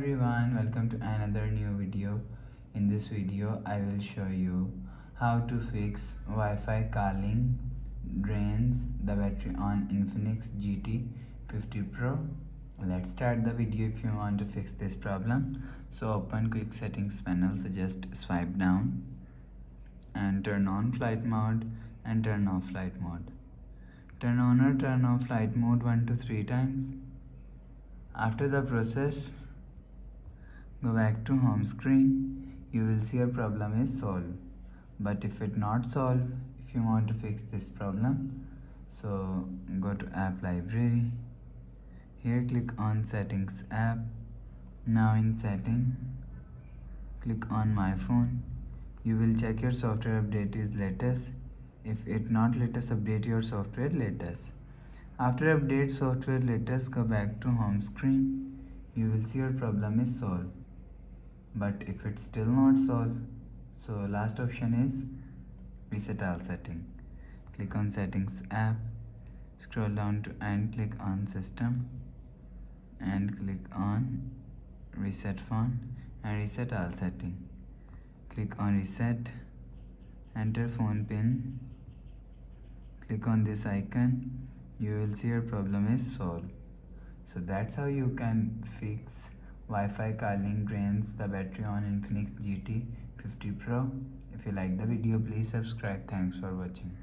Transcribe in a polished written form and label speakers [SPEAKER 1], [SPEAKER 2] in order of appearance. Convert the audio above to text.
[SPEAKER 1] everyone, welcome to another new video. In this video I will show you how to fix Wi-Fi calling drains the battery on Infinix GT50 Pro. Let's start the video. If you want to fix this problem, so open quick settings panel, so just swipe down and turn on flight mode and turn off flight mode. Turn on or turn off flight mode 1 to 3 times. After the process, go back to home screen. You will see your problem is solved. But if it not solved, if you want to fix this problem, so go to app library. Here click on settings app. Now in setting, click on my phone. You will check your software update is latest. If it not latest, update your software latest. After update software latest, go back to home screen. You will see your problem is solved. But if it's still not solved, so last option is reset all setting. Click on settings app, scroll down to and click on system and click on reset phone and reset all setting. Click on reset, enter phone pin, click on this icon. You will see your problem is solved. So that's how you can fix Wi-Fi calling drains the battery on Infinix GT50 Pro. If you like the video, please subscribe. Thanks for watching.